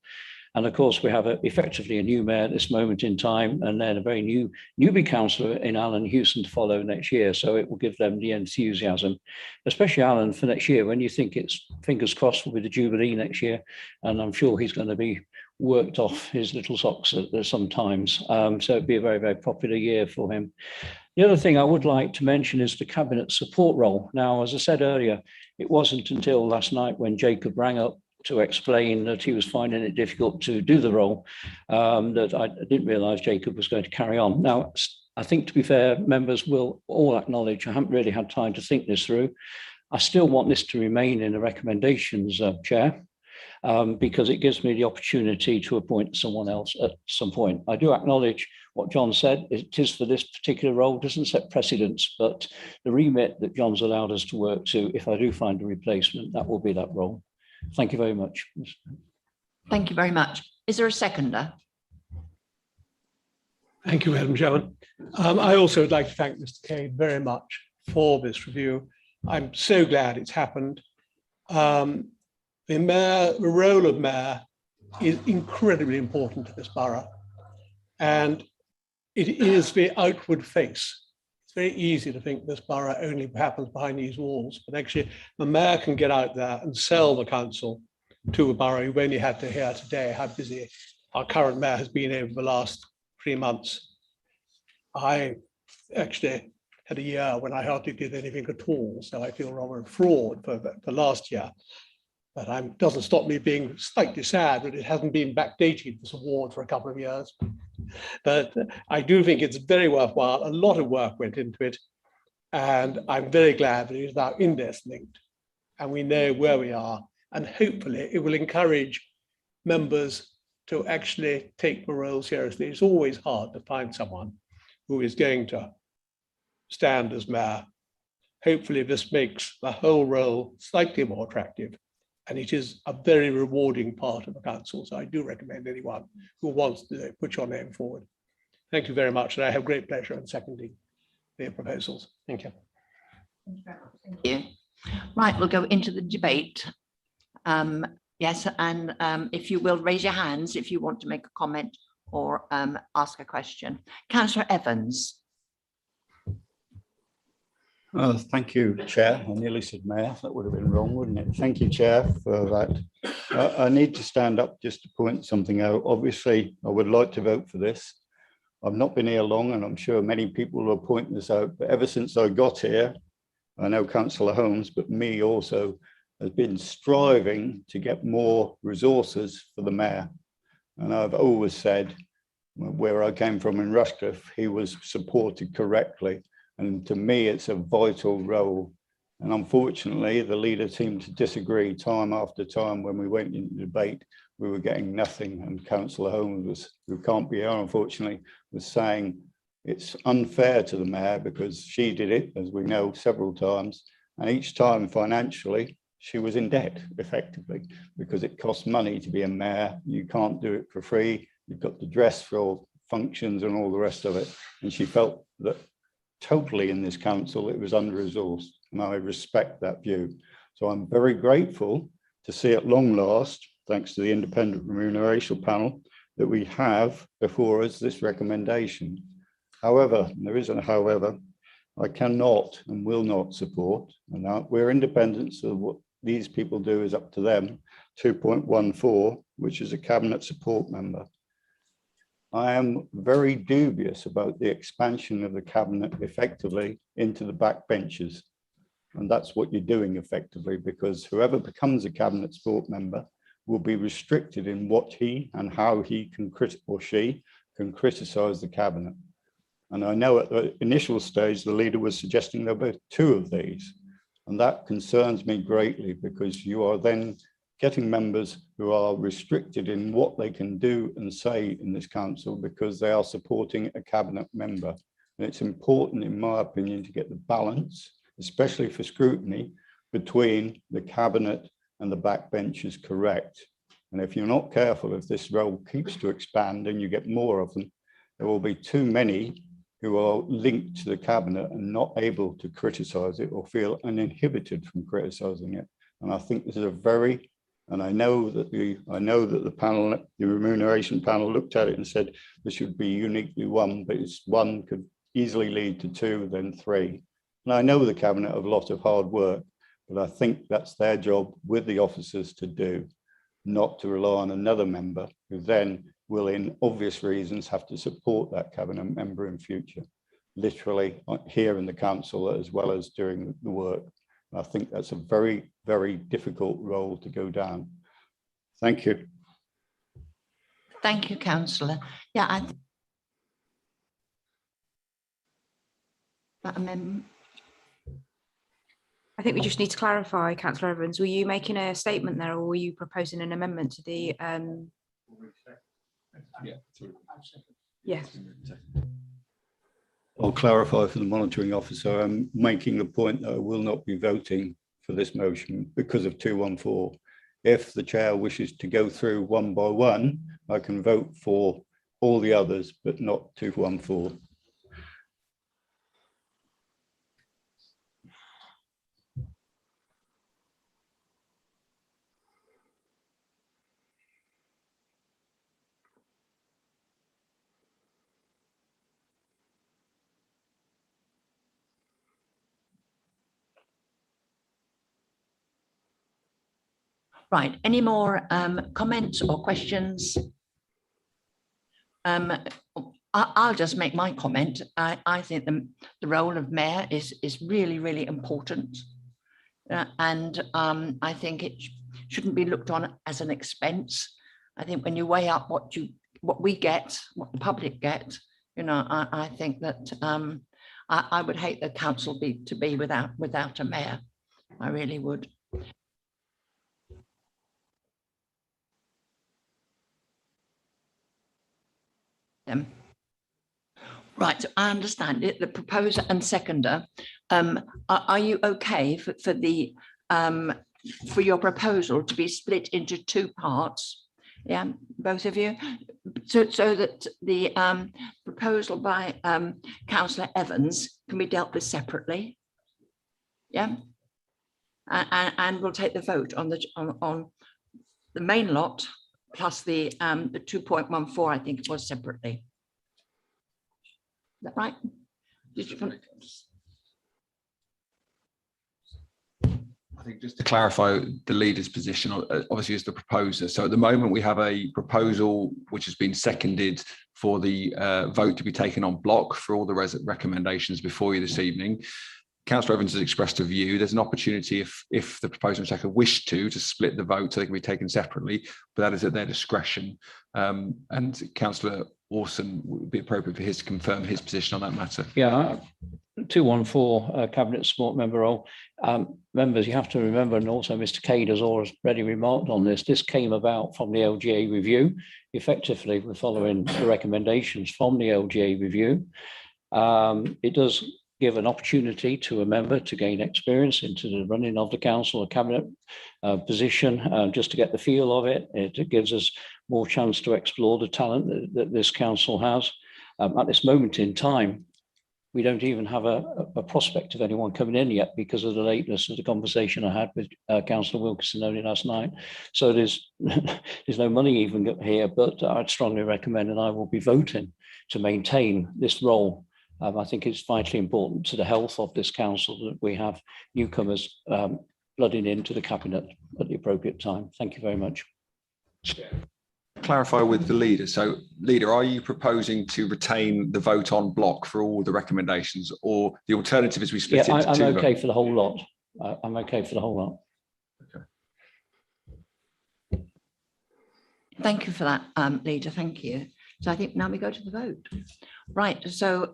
And of course, we have effectively a new mayor at this moment in time, and then a very newbie councillor in Alan Hewson to follow next year. So it will give them the enthusiasm, especially Alan, for next year, when you think it's, fingers crossed, will be the Jubilee next year. And I'm sure he's going to be worked off his little socks at sometimes. So it'd be a very, very popular year for him. The other thing I would like to mention is the cabinet support role. Now, as I said earlier, it wasn't until last night when Jacob rang up to explain that he was finding it difficult to do the role that I didn't realise Jacob was going to carry on. Now, I think, to be fair, members will all acknowledge I haven't really had time to think this through. I still want this to remain in the recommendations, Chair, because it gives me the opportunity to appoint someone else at some point. I do acknowledge what John said. It is for this particular role, doesn't set precedents, but the remit that John's allowed us to work to, if I do find a replacement, that will be that role. Thank you very much. Thank you very much. Is there a seconder? Thank you, Madam Chairman. I also would like to thank Mr. Cade very much for this review. I'm so glad it's happened. The role of mayor is incredibly important to this borough, and it is the outward face. It's very easy to think this borough only happens behind these walls, but actually the mayor can get out there and sell the council to the borough. You've only had to hear today how busy our current mayor has been over the last 3 months. I actually had a year when I hardly did anything at all, so I feel rather a fraud for last year. But it doesn't stop me being slightly sad that it hasn't been backdated, this award, for a couple of years. But I do think it's very worthwhile. A lot of work went into it, and I'm very glad that it is now index linked, and we know where we are. And hopefully it will encourage members to actually take the role seriously. It's always hard to find someone who is going to stand as mayor. Hopefully this makes the whole role slightly more attractive, and it is a very rewarding part of the council. So I do recommend anyone who wants to put your name forward. Thank you very much, and I have great pleasure in seconding the proposals. Thank you. Thank you. Right, we'll go into the debate. Yes, and if you will raise your hands if you want to make a comment or ask a question. Councillor Evans. Thank you, Chair. I nearly said Mayor. That would have been wrong, wouldn't it? Thank you, Chair, for that. I need to stand up just to point something out. Obviously, I would like to vote for this. I've not been here long, and I'm sure many people will point this out, but ever since I got here, I know Councillor Holmes, but me also, has been striving to get more resources for the mayor. And I've always said, where I came from in Rushcliffe, he was supported correctly. And to me, it's a vital role. And unfortunately, the leader seemed to disagree time after time. When we went into debate, we were getting nothing. And Councillor Holmes, who can't be here, unfortunately, was saying it's unfair to the mayor because she did it, as we know, several times. And each time financially, she was in debt, effectively, because it costs money to be a mayor. You can't do it for free. You've got to dress for all functions and all the rest of it. And she felt that totally in this council, it was under-resourced, and I respect that view. So I'm very grateful to see at long last, thanks to the independent remuneration panel, that we have before us this recommendation. However, there is a however, I cannot and will not support, and we're independent, so what these people do is up to them, 2.14, which is a cabinet support member. I am very dubious about the expansion of the cabinet effectively into the backbenches. And that's what you're doing effectively, because whoever becomes a cabinet support member will be restricted in what he and how he can or she can criticize the cabinet. And I know at the initial stage, the leader was suggesting there were 2 of these. And that concerns me greatly, because you are then getting members who are restricted in what they can do and say in this council because they are supporting a cabinet member. And it's important, in my opinion, to get the balance, especially for scrutiny, between the cabinet and the backbenchers correct. And if you're not careful, if this role keeps to expand and you get more of them, there will be too many who are linked to the cabinet and not able to criticize it or feel uninhibited from criticizing it. And I think this is a very And I know that the panel, the remuneration panel, looked at it and said there should be uniquely one, but it's one could easily lead to two, then three. And I know the cabinet have a lot of hard work, but I think that's their job with the officers to do, not to rely on another member who then will, in obvious reasons, have to support that cabinet member in future, literally here in the council as well as doing the work. I think that's a very, very difficult role to go down. Thank you. Thank you, councillor. Yeah, I think we just need to clarify, councillor Evans, were you making a statement there or were you proposing an amendment to the Yes. I'll clarify for the monitoring officer. I'm making the point that I will not be voting for this motion because of 214. If the chair wishes to go through one by one, I can vote for all the others, but not 214. right. Any more comments or questions? I'll just make my comment. I think the role of mayor is really, really important. And I think it shouldn't be looked on as an expense. I think when you weigh up what we get, what the public get, you know, I think that I would hate the council to be without a mayor. I really would. Right, so I understand it. The proposer and seconder, are you okay for your proposal to be split into two parts? Yeah, both of you, so that the proposal by councillor Evans can be dealt with separately. Yeah, and we'll take the vote on the main lot plus the 2.14, I think it was, separately. Is that right? I think just to clarify the leader's position, obviously as the proposer. So at the moment we have a proposal which has been seconded for the vote to be taken on block for all the recommendations before you this evening. Councillor Evans has expressed a view. There's an opportunity if the proposer and seconder wish to split the vote so they can be taken separately, but that is at their discretion. And Councillor Orson would be appropriate for his to confirm his position on that matter. Yeah, 214 cabinet support member role. Members, you have to remember, and also Mr. Cade has already remarked on this came about from the LGA review. Effectively, we're following the recommendations from the LGA review. It does give an opportunity to a member to gain experience into the running of the council or cabinet position, just to get the feel of it. It gives us more chance to explore the talent that this council has. At this moment in time, we don't even have a prospect of anyone coming in yet because of the lateness of the conversation I had with Councillor Wilkinson only last night. So there's no money even here, but I'd strongly recommend, and I will be voting to maintain this role. I think it's vitally important to the health of this council that we have newcomers flooding into the cabinet at the appropriate time. Thank you very much. Clarify with the leader. So, leader, are you proposing to retain the vote on block for all the recommendations, or the alternative is we split it into two? I'm okay for the whole lot. I'm okay for the whole lot. Okay. Thank you for that, leader. Thank you. So I think now we go to the vote. Right, so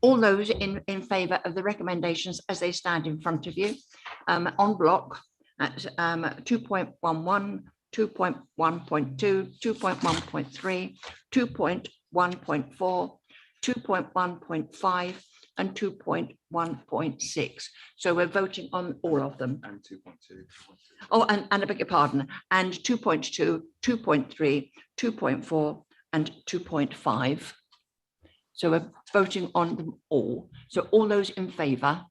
all those in favour of the recommendations as they stand in front of you on block at 2.11, 2.1.2, 2.1.3, 2.1.4, 2.1.5 and 2.1.6. So we're voting on all of them. And 2.2. Oh, and I beg your pardon, and 2.2, 2.3, 2.4 and 2.5. So we're voting on them all. So all those in favour?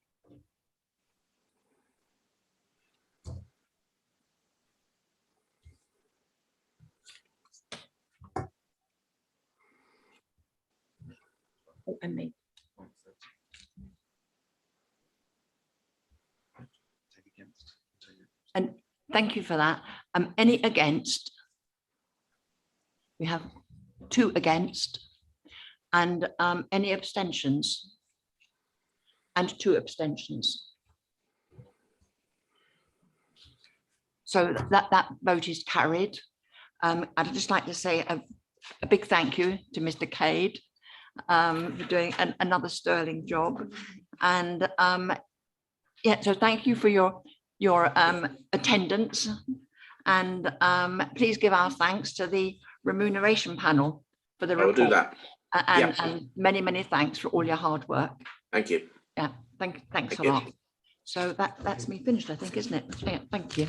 And me. And thank you for that. Any against? We have 2 against. And any abstentions? And 2 abstentions. So that vote is carried. I'd just like to say a big thank you to Mr. Cade for doing another sterling job. And yeah, so thank you for your attendance, and please give our thanks to the remuneration panel for the report. I'll do that. And many thanks for all your hard work. Thank you. Yeah, thanks a lot. So that's me finished, I think, isn't it? Yeah, thank you.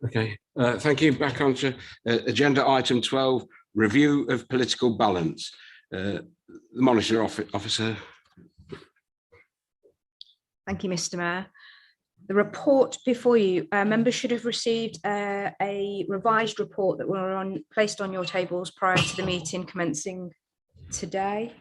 Okay, thank you. Back on to agenda item 12, review of political balance. The Monitor Officer. Thank you, Mr. Mayor. The report before you, members should have received a revised report that were placed on your tables prior to the meeting commencing today.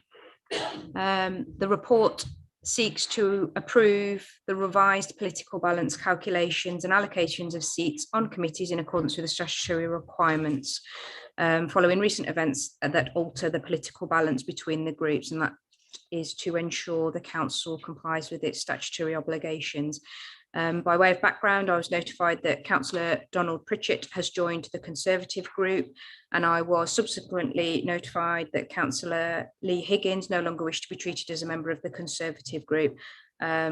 The report seeks to approve the revised political balance calculations and allocations of seats on committees in accordance with the statutory requirements following recent events that alter the political balance between the groups, and that is to ensure the council complies with its statutory obligations. By way of background, I was notified that Councillor Donald Pritchett has joined the Conservative group, and I was subsequently notified that Councillor Lee Higgins no longer wished to be treated as a member of the Conservative group,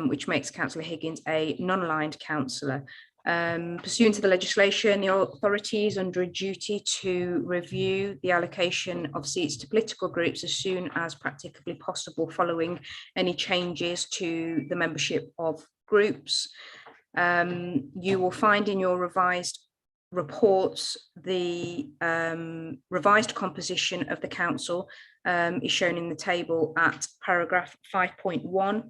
which makes Councillor Higgins a non-aligned councillor. Pursuant to the legislation, the authority is under a duty to review the allocation of seats to political groups as soon as practicably possible following any changes to the membership of groups. You will find in your revised reports the revised composition of the council is shown in the table at paragraph 5.1.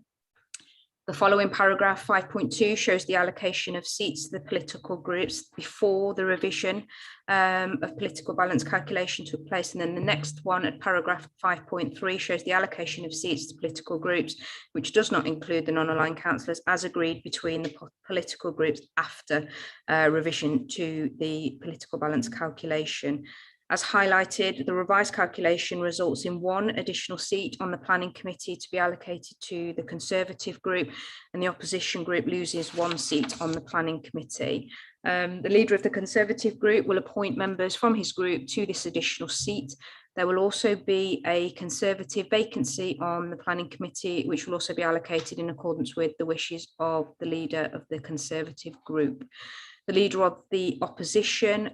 The following paragraph 5.2 shows the allocation of seats to the political groups before the revision of political balance calculation took place. And then the next one at paragraph 5.3 shows the allocation of seats to political groups, which does not include the non-aligned councillors, as agreed between the political groups after revision to the political balance calculation. As highlighted, the revised calculation results in 1 additional seat on the planning committee to be allocated to the Conservative group, and the opposition group loses 1 seat on the planning committee. The leader of the Conservative group will appoint members from his group to this additional seat. There will also be a Conservative vacancy on the planning committee, which will also be allocated in accordance with the wishes of the leader of the Conservative group. The leader of the opposition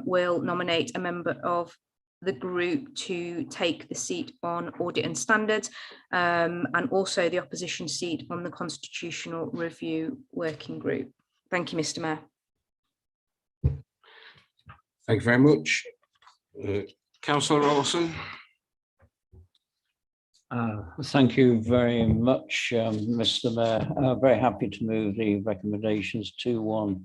will nominate a member of the group to take the seat on audit and standards, and also the opposition seat on the constitutional review working group. Thank you, Mr. Mayor. Thank you very much. Councillor Rawson. Thank you very much, Mr. Mayor. Very happy to move the recommendations 2.1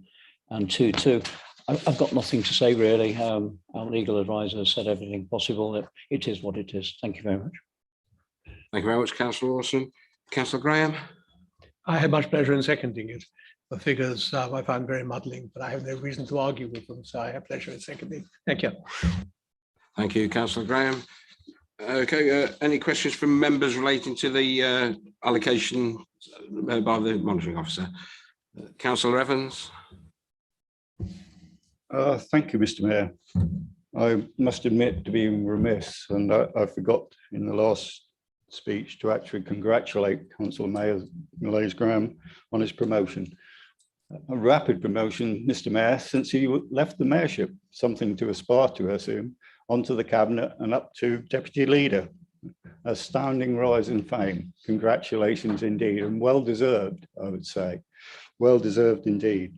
and 2.2. I've got nothing to say really. Our legal advisor has said everything possible. It is what it is. Thank you very much. Thank you very much, Councillor Rawson. Councillor Graham. I had much pleasure in seconding it. The figures I found very muddling, but I have no reason to argue with them, so I have pleasure in seconding. Thank you. Thank you, Councillor Graham. Okay, any questions from members relating to the allocation by the monitoring officer? Councillor Evans. Thank you, Mr. Mayor. I must admit to being remiss, and I forgot in the last speech to actually congratulate Councillor Mayor Malaise Graham on his promotion. A rapid promotion, Mr. Mayor, since he left the mayorship, something to aspire to, I assume, onto the cabinet and up to deputy leader. Astounding rise in fame. Congratulations indeed, and well deserved, I would say. Well deserved indeed.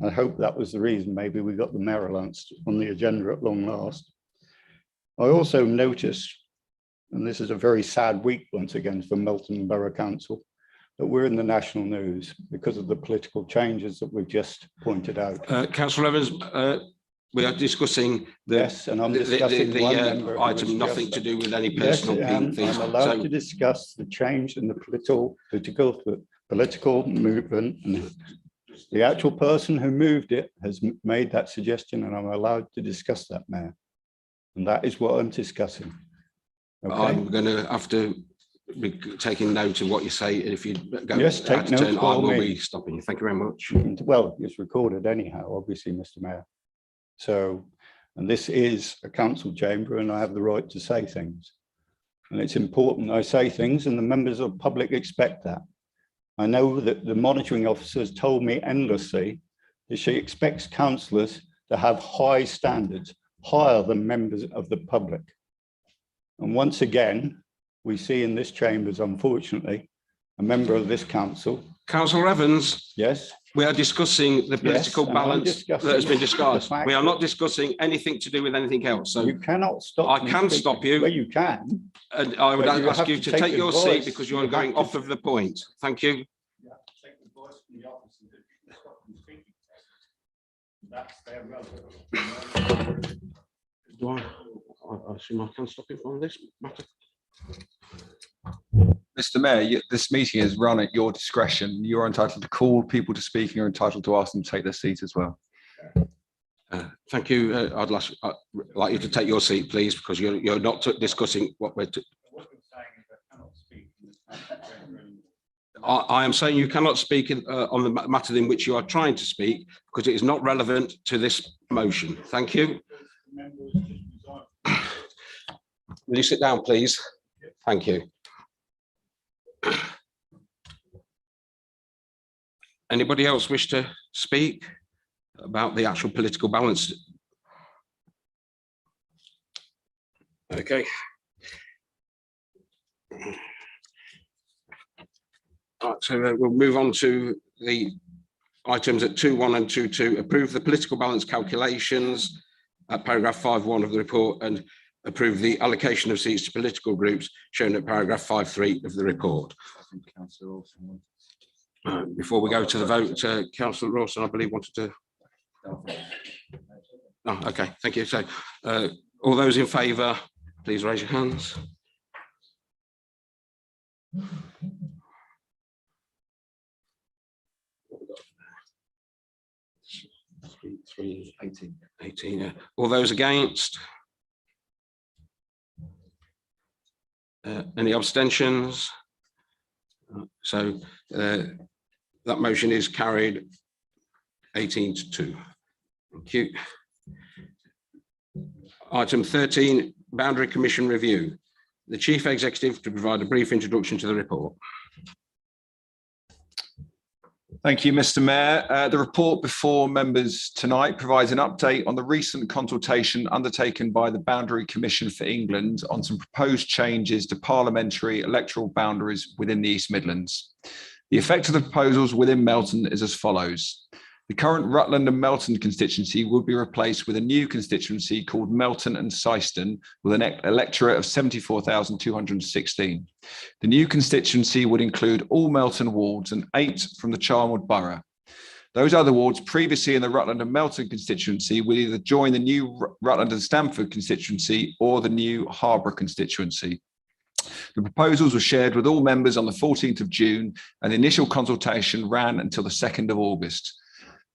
I hope that was the reason maybe we got the mayor allowance on the agenda at long last. I also noticed, and this is a very sad week once again for Melton Borough Council, that we're in the national news because of the political changes that we've just pointed out. Councillor Evans, we are discussing yes, and I'm discussing the item, nothing to do with any personal things. I'm allowed to discuss the change in the political movement, and the actual person who moved it has made that suggestion, and I'm allowed to discuss that, Mayor. And that is what I'm discussing. Okay? I'm going to have to be taking note of what you say. If you go take note, turn, I will be stopping you. Thank you very much. Well, it's recorded anyhow, obviously, Mr. Mayor. So, and this is a council chamber, and I have the right to say things. And it's important I say things, and the members of the public expect that. I know that the monitoring officer has told me endlessly that she expects councillors to have high standards, higher than members of the public. And once again, we see in this chambers, unfortunately, a member of this council. Councillor Evans. Yes. We are discussing the political balance that has been discussed. We are not discussing anything to do with anything else. So you cannot stop. I can stop you. Well, you can. And I would ask you to take your seat because you are going off of the point. Thank you. Do I assume I can stop it on this matter? Mr. Mayor, this meeting is run at your discretion. You're entitled to call people to speak, and you're entitled to ask them to take their seat as well. Thank you. I'd like you to take your seat, please, because you're not discussing what we're. I am saying you cannot speak on the matter in which you are trying to speak because it is not relevant to this motion. Thank you. Will you sit down, please? Thank you. Anybody else wish to speak about the actual political balance? Okay. Right, so we'll move on to the items at 2.1 and 2.2. Approve the political balance calculations at paragraph 5.1 of the report and approve the allocation of seats to political groups shown at paragraph 5.3 of the report. Before we go to the vote, Councillor Rawson, I believe, wanted to. Oh, okay, thank you. So all those in favour, please raise your hands. Three, 18. Yeah. All those against? Any abstentions? So that motion is carried 18-2. Thank you. Item 13, Boundary Commission review. The Chief Executive to provide a brief introduction to the report. Thank you, Mr. Mayor. The report before members tonight provides an update on the recent consultation undertaken by the Boundary Commission for England on some proposed changes to parliamentary electoral boundaries within the East Midlands. The effect of the proposals within Melton is as follows. The current Rutland and Melton constituency will be replaced with a new constituency called Melton and Syston with an electorate of 74,216. The new constituency would include all Melton wards and 8 from the Charnwood Borough. Those other wards previously in the Rutland and Melton constituency will either join the new Rutland and Stamford constituency or the new Harborough constituency. The proposals were shared with all members on the 14th of June and the initial consultation ran until the 2nd of August.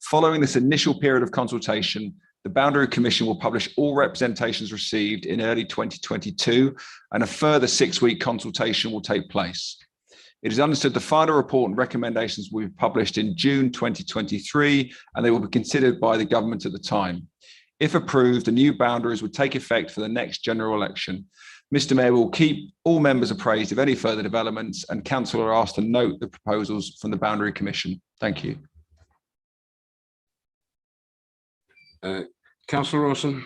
Following this initial period of consultation, the Boundary Commission will publish all representations received in early 2022, and a further 6-week consultation will take place. It is understood the final report and recommendations will be published in June 2023, and they will be considered by the government at the time. If approved, the new boundaries would take effect for the next general election. Mr Mayor will keep all members appraised of any further developments, and council are asked to note the proposals from the Boundary Commission. Thank you. Councillor Rawson.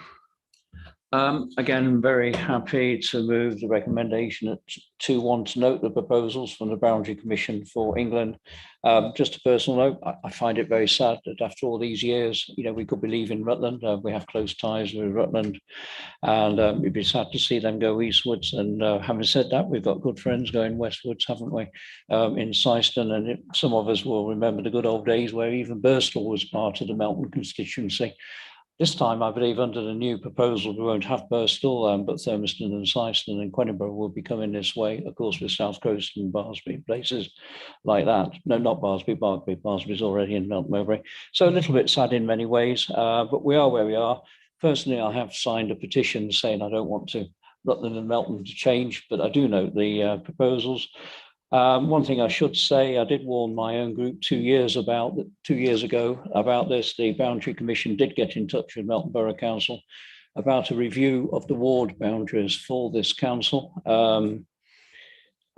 Again, I'm very happy to move the recommendation at 2.1 to note the proposals from the Boundary Commission for England. Just a personal note, I find it very sad that after all these years, we could be leaving Rutland. We have close ties with Rutland, and it'd be sad to see them go eastwards. And having said that, we've got good friends going westwards, haven't we, in Syston, and some of us will remember the good old days where even Birstall was part of the Melbourne constituency. This time, I believe, under the new proposal, we won't have Birstall, but Thurmaston and Syston and Queniborough will be coming this way, of course, with South Coast and Barsby, places like that. No, not Barsby, Barkby. Barsby's already in Mount Mowbray. So a little bit sad in many ways, but we are where we are. Personally, I have signed a petition saying I don't want to Rutland and Melton to change, but I do note the proposals. One thing I should say, I did warn my own group 2 years ago about this. The Boundary Commission did get in touch with Melton Borough Council about a review of the ward boundaries for this council.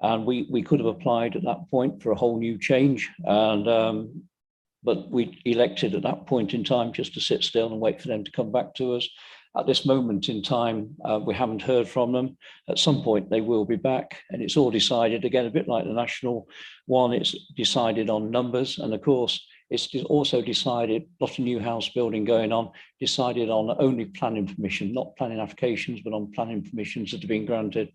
And we could have applied at that point for a whole new change. And but we elected at that point in time just to sit still and wait for them to come back to us. At this moment in time, we haven't heard from them. At some point, they will be back, and it's all decided, again, a bit like the national one, it's decided on numbers. And of course, it's also decided, a lot of new house building going on, decided on only planning permission, not planning applications, but on planning permissions that have been granted.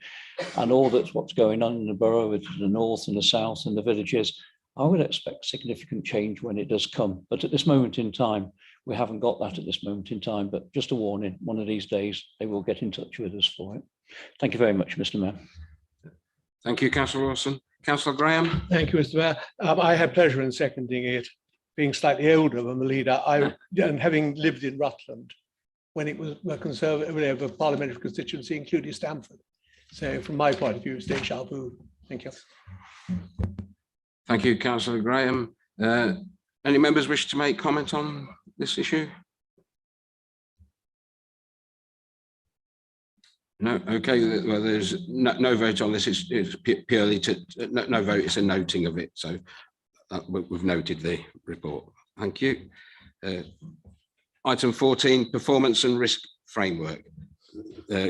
And all that's what's going on in the borough, with the north and the south and the villages, I would expect significant change when it does come. But at this moment in time, we haven't got that at this moment in time, but just a warning, one of these days, they will get in touch with us for it. Thank you very much, Mr Mayor. Thank you, Councillor Wilson. Councillor Graham. Thank you, Mr Mayor. I had pleasure in seconding it. Being slightly older than the leader, and having lived in Rutland when it was a Conservative a parliamentary constituency, including Stamford. So from my point of view, it's déjà vu. Thank you. Thank you, Councillor Graham. Any members wish to make comment on this issue? No, okay, well, there's no vote on this. It's purely no vote, it's a noting of it. So we've noted the report. Thank you. Item 14, performance and risk framework.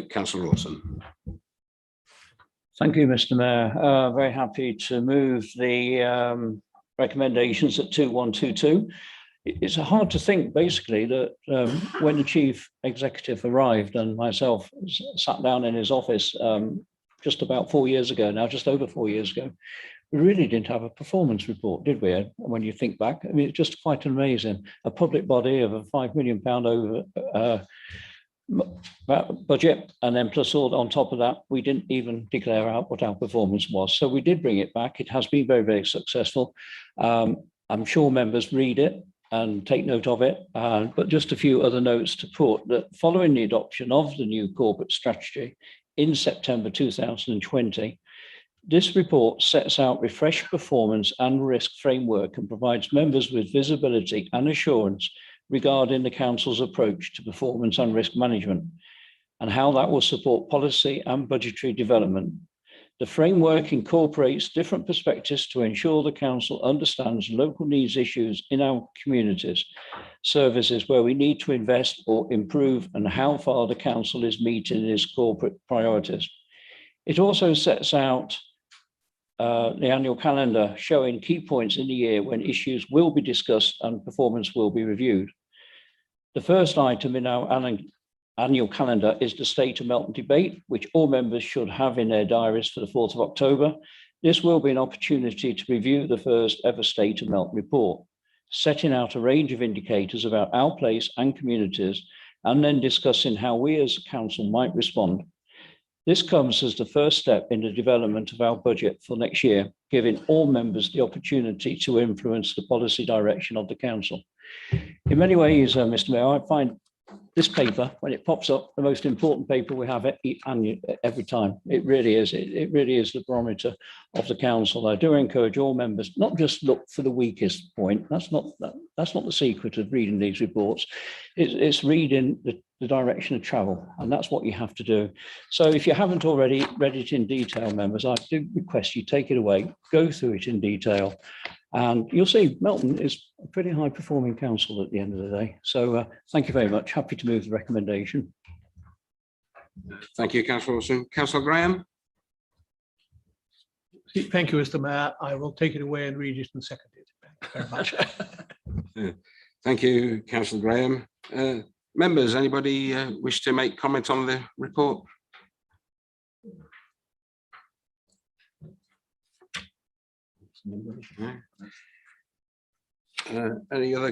Councillor Rawson. Thank you, Mr Mayor. Very happy to move the recommendations at 2122. It's hard to think, basically, that when the chief executive arrived and myself sat down in his office just about 4 years ago now, just over 4 years ago, we really didn't have a performance report, did we? When you think back, I mean, it's just quite amazing. A public body of a £5 million over budget, and then plus all on top of that, we didn't even declare out what our performance was. So we did bring it back. It has been very, very successful. I'm sure members read it and take note of it, but just a few other notes to put that following the adoption of the new corporate strategy in September 2020, this report sets out refreshed performance and risk framework and provides members with visibility and assurance regarding the council's approach to performance and risk management and how that will support policy and budgetary development. The framework incorporates different perspectives to ensure the council understands local needs issues in our communities, services where we need to invest or improve, and how far the council is meeting its corporate priorities. It also sets out the annual calendar showing key points in the year when issues will be discussed and performance will be reviewed. The first item in our annual calendar is the State of Melton debate, which all members should have in their diaries for the 4th of October. This will be an opportunity to review the first ever State of Melton report, setting out a range of indicators about our place and communities, and then discussing how we as a council might respond. This comes as the first step in the development of our budget for next year, giving all members the opportunity to influence the policy direction of the council. In many ways, Mr Mayor, I find this paper, when it pops up, the most important paper we have every time. It really is. It really is the barometer of the council. I do encourage all members not just look for the weakest point. That's not the secret of reading these reports. It's reading the direction of travel, and that's what you have to do. So if you haven't already read it in detail, members, I do request you take it away, go through it in detail, and you'll see Melton is a pretty high performing council at the end of the day. So thank you very much. Happy to move the recommendation. Thank you, Councillor Wilson. Councillor Graham. Thank you, Mr. Mayor. I will take it away and read it and second it. Thank you very much. Thank you, Councillor Graham. Members, anybody wish to make comment on the report? Any other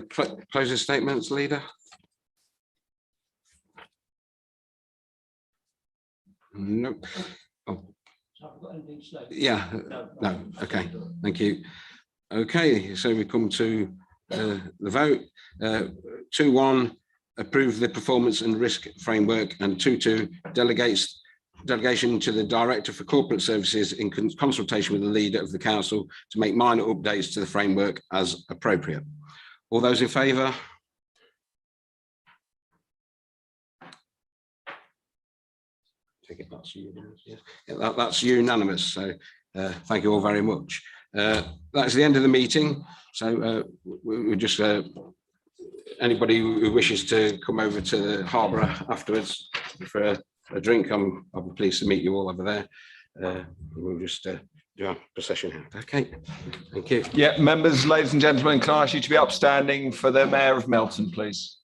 closing statements, Leader? No. Oh. Yeah, no, okay, thank you. Okay, so we come to the vote. 2-1, approve the performance and risk framework, and 2-2, delegation to the Director for Corporate Services in consultation with the Leader of the Council to make minor updates to the framework as appropriate. All those in favour? Take it, that's unanimous. Yes. Yeah, that's unanimous. So thank you all very much. That's the end of the meeting. So we just anybody who wishes to come over to the harbour afterwards for a drink, I'll be pleased to meet you all over there. We'll just do our procession here. Okay, thank you. Yeah, members, ladies and gentlemen, can I ask you to be upstanding for the Mayor of Melton, please?